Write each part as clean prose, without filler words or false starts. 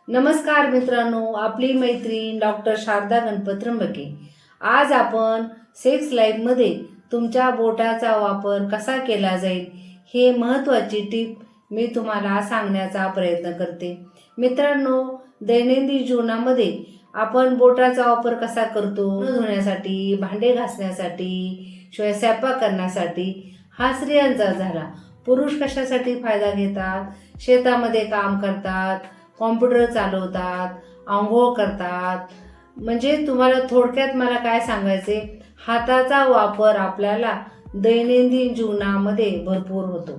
नमस्कार मित्रांनो, आपली मैत्रीण डॉक्टर शारदा गणपत त्र्यंबके। आज आपण सेक्स लाईफमध्ये तुमच्या बोटाचा वापर कसा केला जाईल हे महत्त्वाची टीप मी तुम्हाला सांगण्याचा प्रयत्न करते। मित्रांनो, दैनंदिन जीवनामध्ये आपण बोटाचा वापर कसा करतो? धुण्यासाठी, भांडे घासण्यासाठी, शिवाय स्वयंपाक करण्यासाठी हा स्त्रियांचा झाला। पुरुष कशासाठी फायदा घेतात? शेतामध्ये काम करतात, कॉम्प्युटर चालवतात, आंघोळ करतात। म्हणजे तुम्हाला थोडक्यात मला काय सांगायचे, हाताचा वापर आपल्याला दैनंदिन जीवनामध्ये भरपूर होतो।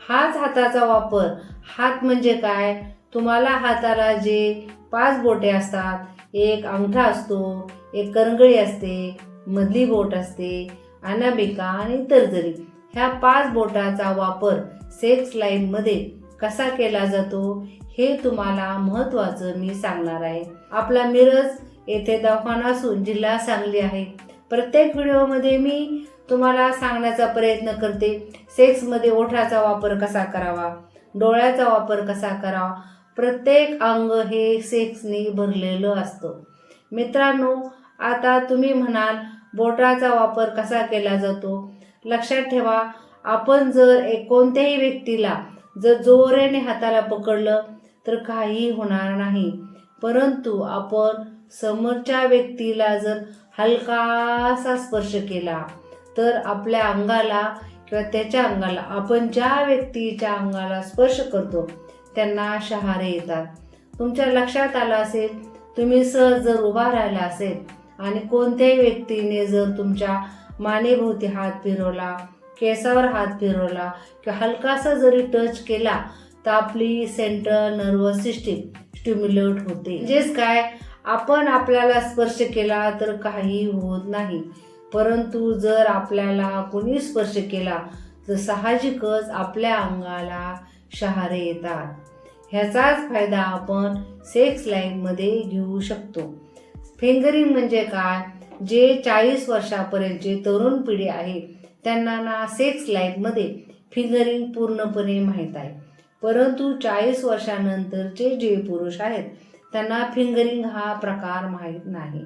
हाच हाताचा वापर, हात म्हणजे काय? तुम्हाला हाताला जे 5 बोटे असतात, एक अंगठा असतो, एक करंगळी असते, मधली बोट असते, अनामिका आणि तर्जनी, ह्या 5 बोटाचा वापर सेक्स लाईफमध्ये कसा केला जातो हे तुम्हाला महत्त्वाचं मी सांगणार आहे। आपला मिरज येथे दवाखाना असून जिल्हा सांगली आहे। प्रत्येक व्हिडिओमध्ये मी तुम्हाला सांगण्याचा प्रयत्न करते, सेक्समध्ये ओठाचा वापर कसा करावा, डोळ्याचा वापर कसा करावा। प्रत्येक अंग हे सेक्सने भरलेलं असतं। मित्रांनो, आता तुम्ही म्हणाल बोटाचा वापर कसा केला जातो? लक्षात ठेवा, आपण जर कोणत्याही व्यक्तीला जर जोराने हाताला पकडलं तर काही होणार नाही, परंतु आपण समोरच्या व्यक्तीला जर हलकासा स्पर्श केला तर आपल्या अंगाला किंवा त्याच्या अंगाला, आपण ज्या व्यक्तीच्या अंगाला स्पर्श करतो त्यांना शहारे येतात। तुमच्या लक्षात आलं असेल, तुम्ही सहज जर उभा राहिला असेल आणि कोणत्याही व्यक्तीने जर तुमच्या मानेभोवती हात फिरवला, केसावर हात फिरवला किंवा हलकासा जरी टच केला तर आपली सेंट्रल नर्वस सिस्टीम स्टिम्युलेट होते। म्हणजेच काय, आपण आपल्याला स्पर्श केला तर काही होत नाही, परंतु जर आपल्याला कोणी स्पर्श केला तर साहजिकच आपल्या अंगाला शहारे येतात। ह्याचाच फायदा आपण सेक्स लाईफमध्ये घेऊ शकतो। फिंगरिंग म्हणजे काय? जे 40 वर्षापर्यंतचे तरुण पिढी आहे त्यांना ना सेक्स लाईफमध्ये फिंगरिंग पूर्णपणे माहीत आहे, परंतु 40 वर्षानंतरचे जे पुरुष आहेत त्यांना फिंगरिंग हा प्रकार माहीत नाही।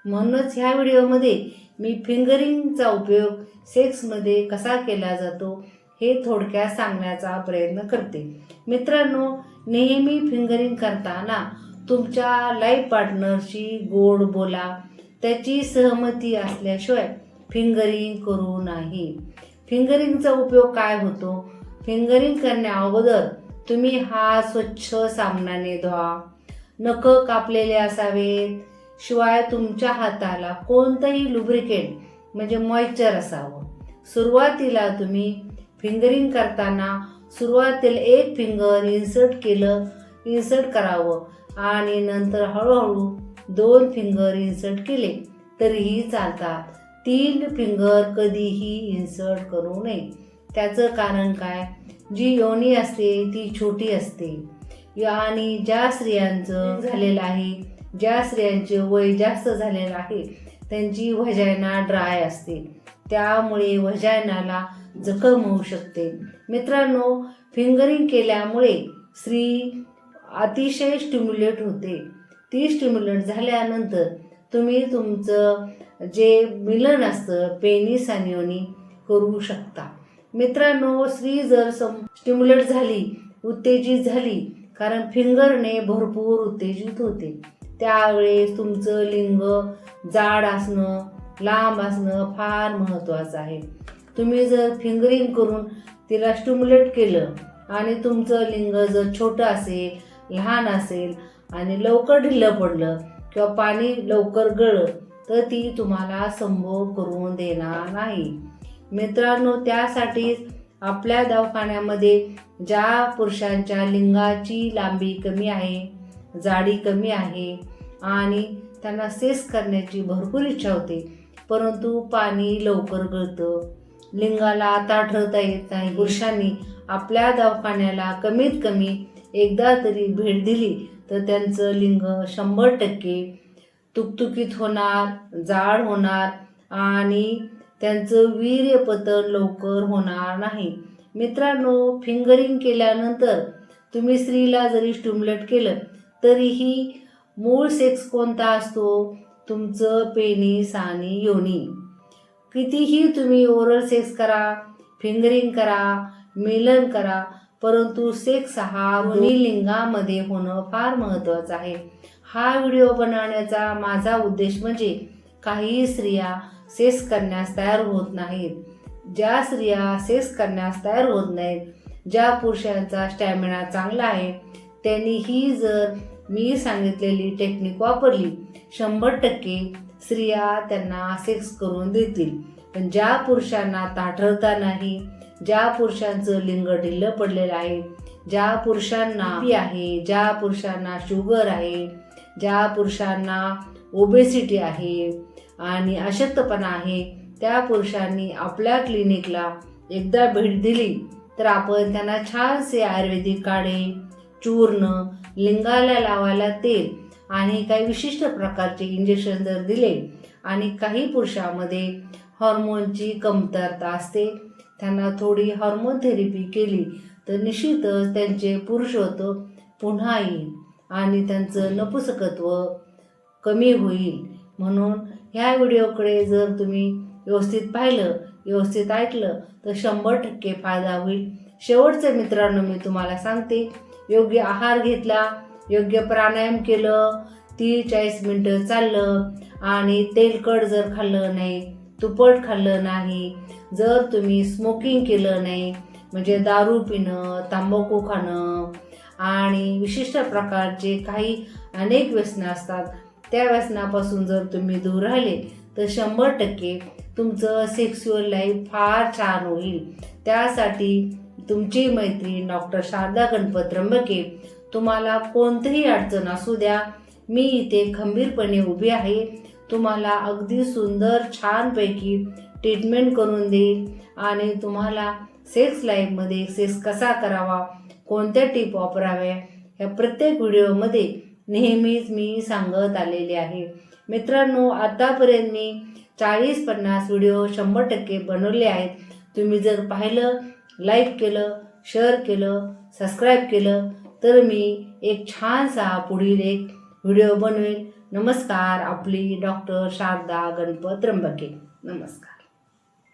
म्हणूनच ह्या व्हिडिओमध्ये मी फिंगरिंगचा उपयोग सेक्समध्ये कसा केला जातो हे थोडक्यात सांगण्याचा प्रयत्न करते। मित्रांनो, नेहमी फिंगरिंग करताना तुमच्या लाईफ पार्टनरशी गोड बोला, त्याची सहमती असल्याशिवाय फिंगरिंग करू नाही। फिंगरिंगचा उपयोग काय होतो? फिंगरिंग करण्या अगोदर तुम्ही हात स्वच्छ साबणाने धुवा, नख कापलेले असावेत, शिवाय तुमच्या हाताला कोणतंही लुब्रिकेंट म्हणजे मॉइश्चर असावं। सुरुवातीला तुम्ही फिंगरिंग करताना सुरुवातीला एक फिंगर इन्सर्ट करावं आणि नंतर हळूहळू 2 फिंगर इन्सर्ट केले तरीही चालतात। 3 फिंगर कधीही इन्सर्ट करू नये। त्याचं कारण काय? जी योनी असते ती छोटी असते आणि ज्या स्त्रियांचं झालेलं आहे, ज्या स्त्रियांचे वय जास्त झालेलं आहे त्यांची व्हाजायना ड्राय असते, त्यामुळे व्हाजायनाला जखम होऊ शकते। मित्रांनो, फिंगरिंग केल्यामुळे स्त्री अतिशय स्टिम्युलेट होते। ती स्टिम्युलेट झाल्यानंतर तुम्ही तुमचं जे मिलन असतं पेनिस आणि योनी करू शकता। मित्रांनो, स्त्री जर स्टिम्युलेट झाली, उत्तेजित झाली, कारण फिंगरने भरपूर उत्तेजित होते, त्यावेळेस तुमचं लिंग जाड असणं, लांब असणं फार महत्त्वाचं आहे। तुम्ही जर फिंगरिंग करून तिला स्टिम्युलेट केलं आणि तुमचं लिंग जर छोटं असेल, लहान असेल आणि लवकर ढिल्लं पडलं किंवा पाणी लवकर गळलं तर ती तुम्हाला संभोग करून देणार नाही। मित्रांनो, त्यासाठी आपल्या दवाखान्यामध्ये ज्या पुरुषांच्या लिंगाची लांबी कमी आहे, जाडी कमी आहे आणि त्यांना सेक्स करण्याची भरपूर इच्छा होते, परंतु पाणी लवकर गळतं, लिंगाला ताठरता येत नाही, पुरुषांनी आपल्या दवाखान्याला कमीत कमी एकदा तरी भेट दिली तर त्यांचं लिंग 100% तुकतुकीत होणार, जाड होणार आणि त्यांचं वीर्यपतन लवकर होणार नाही। मित्रांनो, फिंगरिंग केल्यानंतर तुम्ही स्त्रीला जरी स्टिम्युलेट केलं तरीही मूळ सेक्स कोणता असतो? तुमचं पेनिस आणि योनी. कितीही तुम्ही ओरल सेक्स करा, फिंगरिंग करा, मिलन करा, परंतु सेक्स हा दोन्ही लिंगामध्ये होणं फार महत्त्वाचं आहे. हा व्हिडिओ बनवण्याचा माझा उद्देश म्हणजे काही स्त्रिया सेक्स करण्यास तयार होत नाहीत. ज्या स्त्रिया सेक्स करण्यास तयार होत नाहीत, ज्या पुरुषांचा स्टॅमिना चांगला आहे, त्यांनीही जर मी सांगितलेली टेक्निक वापरली 100% स्त्रिया त्यांना सेक्स करून देतील. पण ज्या पुरुषांना ताठरता नाही, ज्या पुरुषांचं लिंग ढिल्लं पडलेलं आहे, ज्या पुरुषांना BP आहे, ज्या पुरुषांना शुगर आहे, ज्या पुरुषांना ओबेसिटी आहे आणि अशक्तपणा आहे, त्या पुरुषांनी आपल्या क्लिनिकला एकदा भेट दिली तर आपण त्यांना छानसे आयुर्वेदिक काढे, चूर्ण, लिंगाला लावायला तेल आणि काही विशिष्ट प्रकारचे इंजेक्शन जर दिले आणि काही पुरुषामध्ये हॉर्मोनची कमतरता असते, त्यांना थोडी हॉर्मोन थेरपी केली तर निश्चितच त्यांचे पुरुषत्व पुन्हा येईल आणि त्यांचं नपुसकत्व कमी होईल. म्हणून ह्या व्हिडिओकडे जर तुम्ही व्यवस्थित पाहिलं, व्यवस्थित ऐकलं तर 100% फायदा होईल. शेवटचं मित्रांनो मी तुम्हाला सांगते, योग्य आहार घेतला, योग्य प्राणायाम केलं, 30-40 मिनटं चाललं आणि तेलकट जर खाल्लं नाही, तुपट खाल्लं नाही, जर तुम्ही स्मोकिंग केलं नाही म्हणजे दारू पिणं, तंबाखू खाणं आणि विशिष्ट प्रकारचे काही अनेक व्यसनं असतात, त्या व्यसनापासून जर तुम्ही दूर राहिले तर 100% तुमचं सेक्स्युअल लाईफ फार छान होईल. त्यासाठी तुमची मैत्रीण डॉक्टर शारदा गणपत त्र्यंबके तुम्हाला कोणतीही अडचण असू द्या, मी इथे खंबीरपणे उभी आहे. तुम्हाला अगदी सुंदर छानपैकी ट्रीटमेंट करून देईल आणि तुम्हाला सेक्स लाईफमध्ये सेक्स कसा करावा, कोणत्या टिप वापराव्या, या प्रत्येक व्हिडिओमध्ये नेहमीच मी सांगत आलेले आहे. मित्रांनो, आतापर्यंत मी 40-50 व्हिडिओ 100% बनवले आहेत. तुम्ही जर पाहिलं, लाईक केलं, शेअर केलं, सबस्क्राईब केलं तर मी एक छानसा पुढील एक व्हिडिओ बनवेल. नमस्कार. आपली डॉक्टर शारदा गणपत त्र्यंबके. नमस्कार.